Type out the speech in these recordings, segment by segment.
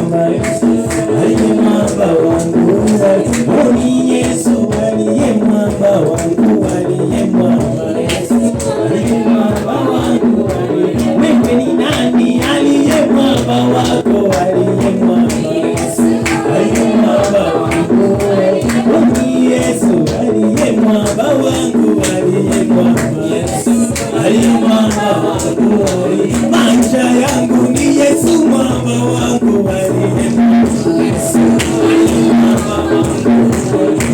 mwamba, aliye mwamba wangu, ni Yesu aliye mwamba wangu, aliye mwamba, aliye mwamba wangu. Wewe ni nani aliye mwamba wako, aliye mwamba, aliye mwamba wangu, ni Yesu aliye mwamba wangu, aliye mwamba, aliye mwamba wangu. Maisha yangu ni Yesu mwamba wangu, aliye mwamba, aliye mwamba wangu.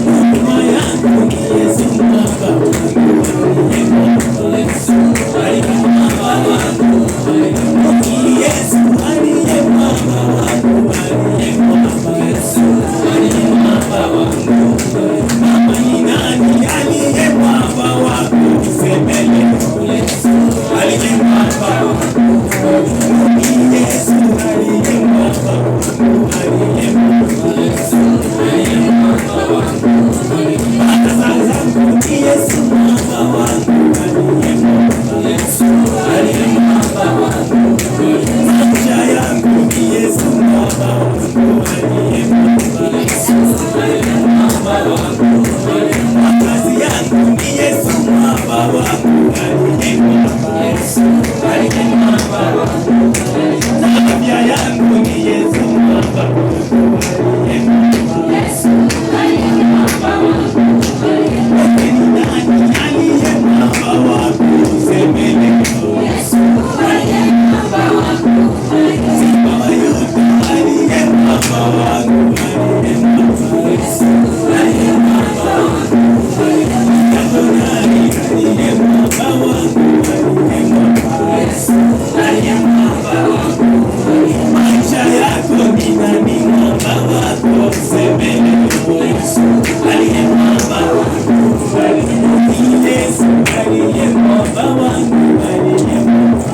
Mama yangu ni Yesu mwamba wangu, aliye mwamba, aliye mwamba wangu. Ni Yesu aliye mwamba wangu, aliye mwamba, aliye mwamba wangu. Mama ni nani aliye mwamba wangu, semeni aliye mwamba wangu. Ni Yesu aliye mwamba wangu, aliye mwamba, aliye mwamba wangu. Baba zangu ni Yesu mwamba wangu, aliye mwamba, aliye mwamba wangu. Maisha yangu ni Yesu mwamba wangu, aliye mwamba, aliye mwamba wangu. Kazi yangu ni Yesu mwamba wangu, aliye mwamba, aliye mwamba wangu. Afya yangu ni Yesu mwamba wangu, aliye mwamba, aliye mwamba wangu. Wewe ni nani aliye mwamba wangu, semeni Yesu aliye mwamba wangu. Simba wa Yuda aliye mwamba wangu, aliye mwamba, aliye mwamba wangu. Adonai aliye mwamba wangu, aliye mwamba, aliye mwamba wangu. Maisha yako ni nani mwamba wako, semeni Yesu aliye mwamba wangu, ni Yesu aliye mwamba wangu, aliye mwamba,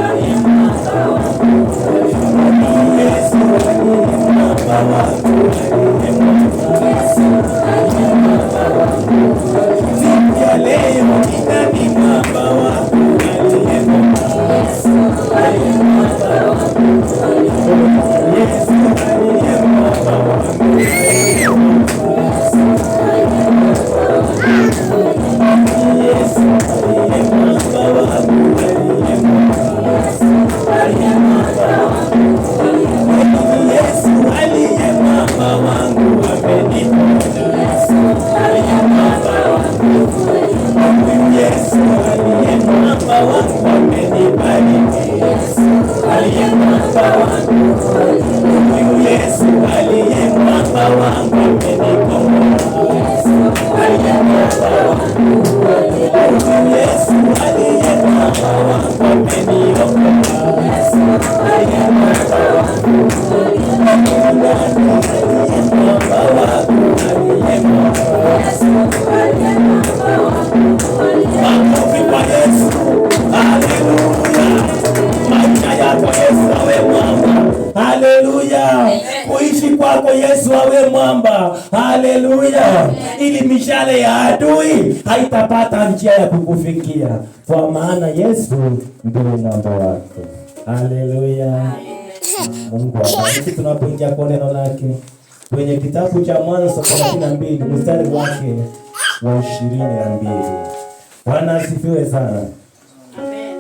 aliye mwamba wangu. Ni Yesu aliye mwamba wangu, aliye mwamba, aliye mwamba wangu. Siku ya leo ni nani mwamba wangu, aliye mwamba, aliye mwamba wangu. Yesu aliye mwamba wangu, aliye mwamba, aliye mwamba wangu. Yesu aliye mwamba wangu, aliye mwamba, aliye mwamba wangu. Yesu aliye mwamba wangu, ameniponya, aliye mwamba wangu. Yesu aliye mwamba wangu, amenibariki, aliye mwamba wangu. Yesu aliye mwamba wangu, amenikomboa, aliye mwamba wangu. Yesu aliye mwamba wangu, ameniokoa, aliye mwamba wangu. Aliye mwamba wangu, aliye mwamba, aliye mwamba wangu. Makofi kwa Yesu, haleluya. Maisha yako Yesu awe mwamba, haleluya. Kuishi kwako Yesu awe mwamba, haleluya. Ili mishale ya adui haitapata njia ya kukufikia, kwa maana Yesu ndiye namba wako, haleluya. Mungu abariki. Tunapoingia kwa neno lake kwenye kitabu cha Mwanzo 32 mstari wake wa 22. Bwana asifiwe sana.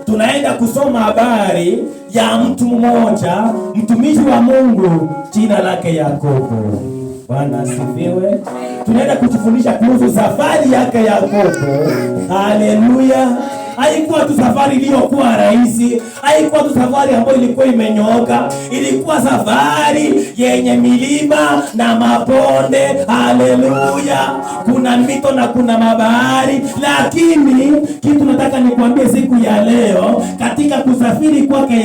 Tunaenda kusoma habari ya mtu mmoja, mtumishi wa Mungu, jina lake Yakobo. Bwana asifiwe. Tunaenda kujifundisha kuhusu safari yake Yakobo. Haleluya. Haikuwa tu safari iliyokuwa rahisi, haikuwa tu safari ambayo ilikuwa imenyooka, ilikuwa safari yenye milima na mabonde. Haleluya. Kuna mito na kuna mabahari, lakini kitu nataka nikwambie siku ya leo, katika kusafiri kwake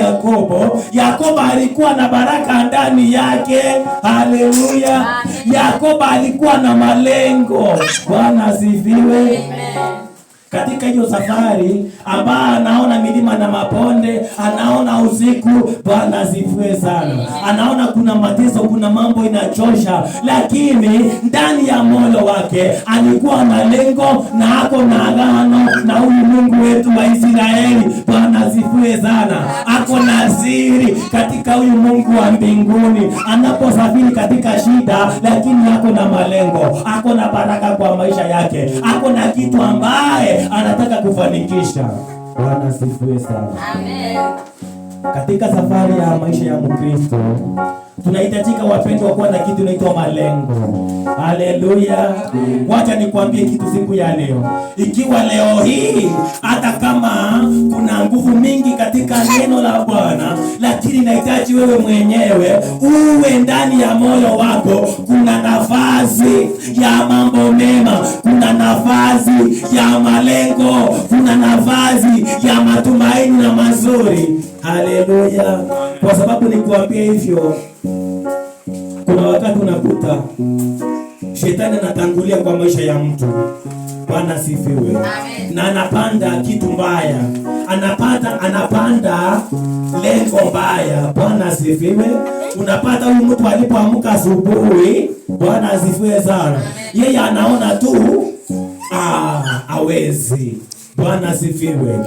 Yakobo alikuwa na baraka ndani yake. Haleluya. Yakobo alikuwa na malengo. Bwana asifiwe. katika hiyo safari ambaye anaona milima na mabonde, anaona usiku. Bwana asifiwe sana. Anaona kuna mateso, kuna mambo inachosha, lakini ndani ya moyo wake alikuwa na lengo na ako na agano na huyu Mungu wetu wa Israeli. Bwana asifiwe sana. Ako na siri katika huyu Mungu wa mbinguni. Anaposafiri katika shida, lakini ako na malengo, ako na baraka kwa maisha yake, ako na kitu ambaye anataka kufanikisha. Bwana asifiwe sana. Amen. Katika safari ya maisha ya Mkristo tunahitajika, wapendwa, kuwa na kitu inaitwa malengo. Haleluya. Wacha nikwambie kitu siku ya leo. Ikiwa leo hii hata kama kuna nguvu mingi katika neno la Bwana, lakini nahitaji wewe mwenyewe uwe ndani ya moyo wako kuna nafasi ya mambo mema, kuna nafasi ya malengo, kuna nafasi ya matumaini na mazuri. Haleluya. Kwa sababu nikuambia hivyo, kuna wakati unakuta shetani anatangulia kwa maisha ya mtu. Bwana sifiwe. Na anapanda kitu mbaya, anapanda lengo mbaya. Bwana sifiwe. Unapata huyu mtu alipoamka asubuhi, Bwana asifiwe sana, yeye anaona tu hawezi. Bwana asifiwe.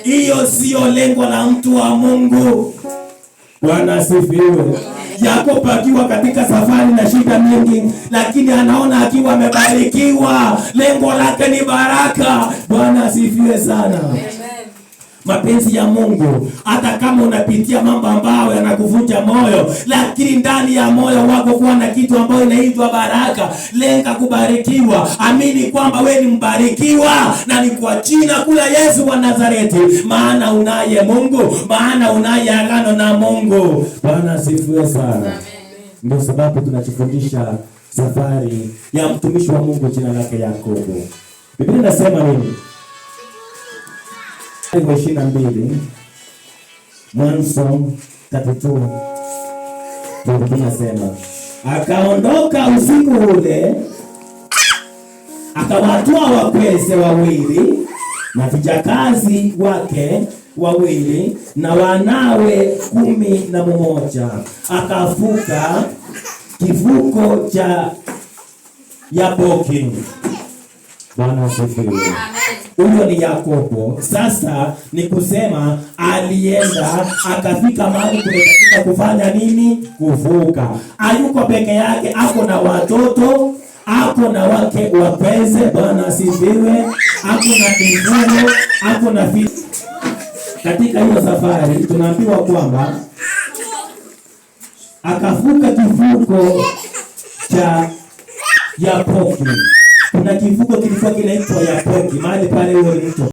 Hiyo sio lengo la mtu wa Mungu. Bwana asifiwe. Yakobo akiwa katika safari na shida nyingi, lakini anaona akiwa amebarikiwa. Lengo lake ni baraka. Bwana asifiwe sana. Mapenzi ya Mungu, hata kama unapitia mambo ambayo yanakuvunja moyo, lakini ndani ya moyo wako kuwa na kitu ambayo inaitwa baraka. Lenga kubarikiwa. Amini kwamba wewe ni mbarikiwa, na ni kwa jina kula Yesu wa Nazareti, maana unaye Mungu, maana unaye agano na Mungu. Bwana asifiwe sana. Ndio sababu tunachofundisha safari ya mtumishi wa Mungu, jina lake Yakobo. Biblia inasema nini? 22 Mwanzo 32 tunasema, akaondoka usiku ule, akawatoa wakweze wawili na vijakazi wake wawili na wanawe 11, akavuka kivuko cha Yaboki. Bwana asifiwe. Huyo ni Yakobo. Sasa ni kusema alienda akafika mahali kunahitajika kufanya nini? Kuvuka. Hayuko peke yake, ako na watoto, ako na wake wapeze. Bwana asifiwe. Ako na mifugo, ako na katika hiyo safari tunaambiwa kwamba akavuka kivuko cha Yaboki. Kuna kivuko kilikuwa kinaitwa Yaboki, mahali pale huo mto